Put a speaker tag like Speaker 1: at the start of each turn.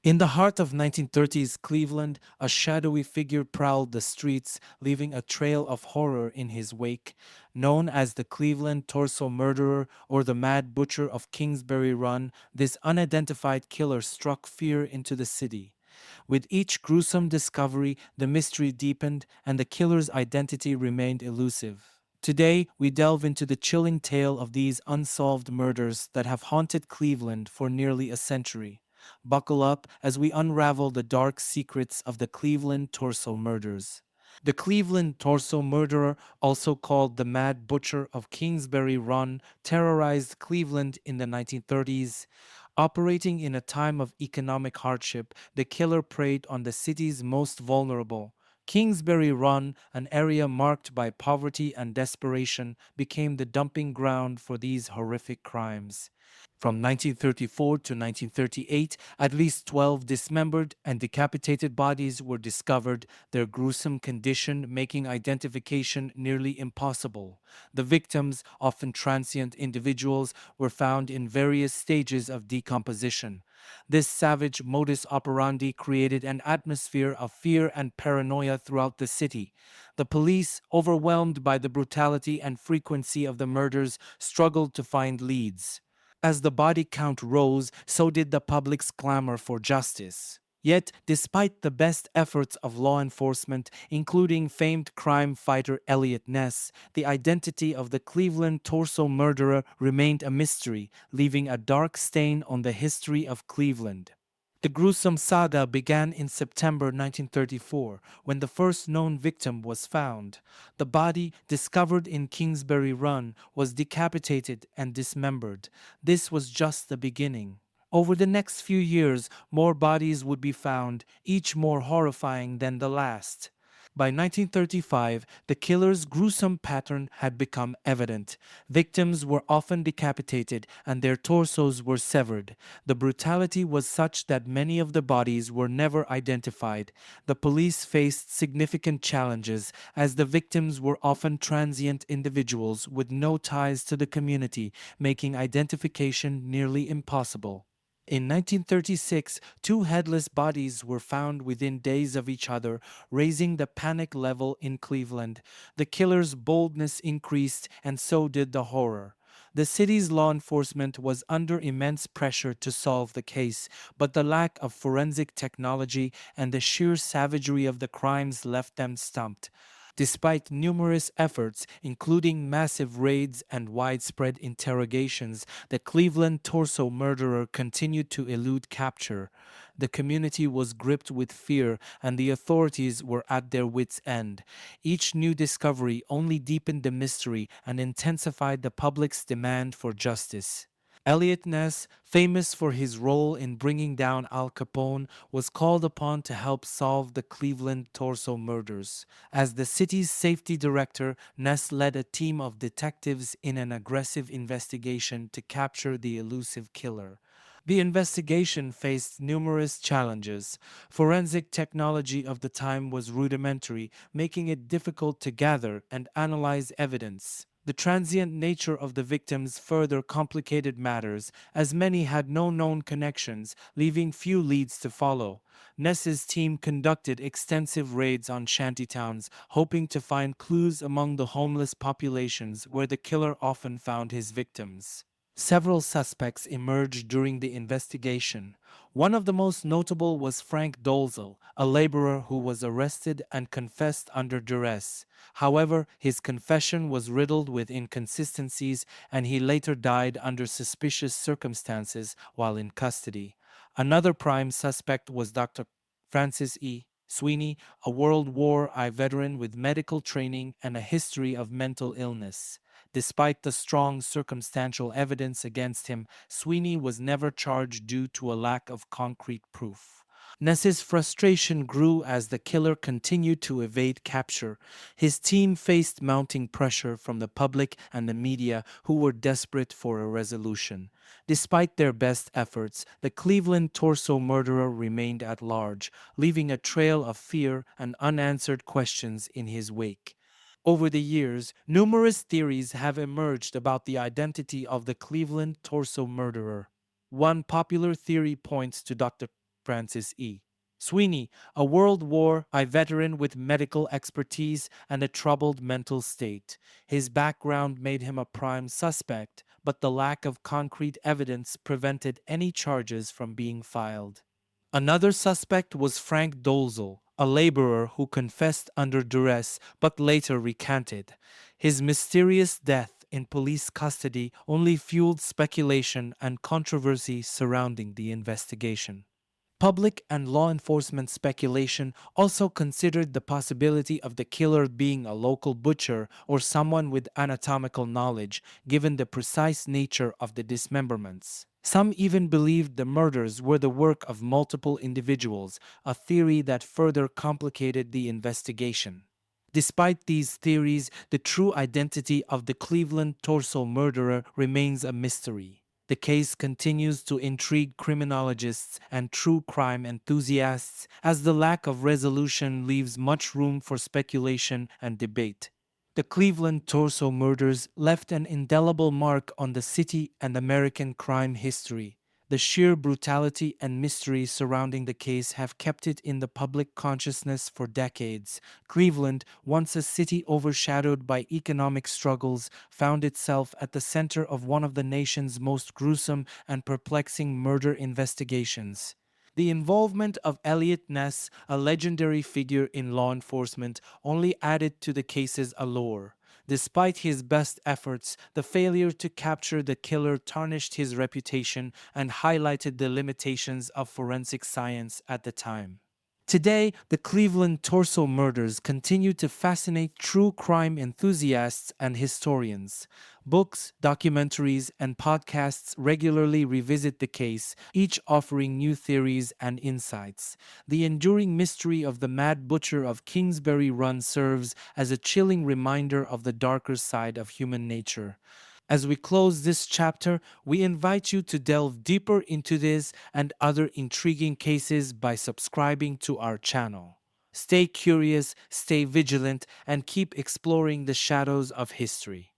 Speaker 1: In the heart of 1930s Cleveland, a shadowy figure prowled the streets, leaving a trail of horror in his wake. Known as the Cleveland Torso Murderer or the Mad Butcher of Kingsbury Run, this unidentified killer struck fear into the city. With each gruesome discovery, the mystery deepened and the killer's identity remained elusive. Today, we delve into the chilling tale of these unsolved murders that have haunted Cleveland for nearly a century. Buckle up as we unravel the dark secrets of the Cleveland Torso murders. The Cleveland Torso Murderer, also called the Mad Butcher of Kingsbury Run, terrorized Cleveland in the 1930s. Operating in a time of economic hardship, the killer preyed on the city's most vulnerable. Kingsbury Run, an area marked by poverty and desperation, became the dumping ground for these horrific crimes. From 1934 to 1938, at least 12 dismembered and decapitated bodies were discovered, their gruesome condition making identification nearly impossible. The victims, often transient individuals, were found in various stages of decomposition. This savage modus operandi created an atmosphere of fear and paranoia throughout the city. The police, overwhelmed by the brutality and frequency of the murders, struggled to find leads. As the body count rose, so did the public's clamor for justice. Yet, despite the best efforts of law enforcement, including famed crime fighter Eliot Ness, the identity of the Cleveland torso murderer remained a mystery, leaving a dark stain on the history of Cleveland. The gruesome saga began in September 1934 when the first known victim was found. The body, discovered in Kingsbury Run, was decapitated and dismembered. This was just the beginning. Over the next few years, more bodies would be found, each more horrifying than the last. By 1935, the killer's gruesome pattern had become evident. Victims were often decapitated and their torsos were severed. The brutality was such that many of the bodies were never identified. The police faced significant challenges as the victims were often transient individuals with no ties to the community, making identification nearly impossible. In 1936, two headless bodies were found within days of each other, raising the panic level in Cleveland. The killer's boldness increased, and so did the horror. The city's law enforcement was under immense pressure to solve the case, but the lack of forensic technology and the sheer savagery of the crimes left them stumped. Despite numerous efforts, including massive raids and widespread interrogations, the Cleveland torso murderer continued to elude capture. The community was gripped with fear, and the authorities were at their wits' end. Each new discovery only deepened the mystery and intensified the public's demand for justice. Eliot Ness, famous for his role in bringing down Al Capone, was called upon to help solve the Cleveland torso murders. As the city's safety director, Ness led a team of detectives in an aggressive investigation to capture the elusive killer. The investigation faced numerous challenges. Forensic technology of the time was rudimentary, making it difficult to gather and analyze evidence. The transient nature of the victims further complicated matters, as many had no known connections, leaving few leads to follow. Ness's team conducted extensive raids on shantytowns, hoping to find clues among the homeless populations where the killer often found his victims. Several suspects emerged during the investigation. One of the most notable was Frank Dolezal, a laborer who was arrested and confessed under duress. However, his confession was riddled with inconsistencies and he later died under suspicious circumstances while in custody. Another prime suspect was Dr. Francis E. Sweeney, a World War I veteran with medical training and a history of mental illness. Despite the strong circumstantial evidence against him, Sweeney was never charged due to a lack of concrete proof. Ness's frustration grew as the killer continued to evade capture. His team faced mounting pressure from the public and the media, who were desperate for a resolution. Despite their best efforts, the Cleveland torso murderer remained at large, leaving a trail of fear and unanswered questions in his wake. Over the years, numerous theories have emerged about the identity of the Cleveland torso murderer. One popular theory points to Dr. Francis E. Sweeney, a World War I veteran with medical expertise and a troubled mental state. His background made him a prime suspect, but the lack of concrete evidence prevented any charges from being filed. Another suspect was Frank Dolezal, a laborer who confessed under duress but later recanted. His mysterious death in police custody only fueled speculation and controversy surrounding the investigation. Public and law enforcement speculation also considered the possibility of the killer being a local butcher or someone with anatomical knowledge, given the precise nature of the dismemberments. Some even believed the murders were the work of multiple individuals, a theory that further complicated the investigation. Despite these theories, the true identity of the Cleveland torso murderer remains a mystery. The case continues to intrigue criminologists and true crime enthusiasts as the lack of resolution leaves much room for speculation and debate. The Cleveland torso murders left an indelible mark on the city and American crime history. The sheer brutality and mystery surrounding the case have kept it in the public consciousness for decades. Cleveland, once a city overshadowed by economic struggles, found itself at the center of one of the nation's most gruesome and perplexing murder investigations. The involvement of Eliot Ness, a legendary figure in law enforcement, only added to the case's allure. Despite his best efforts, the failure to capture the killer tarnished his reputation and highlighted the limitations of forensic science at the time. Today, the Cleveland torso murders continue to fascinate true crime enthusiasts and historians. Books, documentaries, and podcasts regularly revisit the case, each offering new theories and insights. The enduring mystery of the Mad Butcher of Kingsbury Run serves as a chilling reminder of the darker side of human nature. As we close this chapter, we invite you to delve deeper into this and other intriguing cases by subscribing to our channel. Stay curious, stay vigilant, and keep exploring the shadows of history.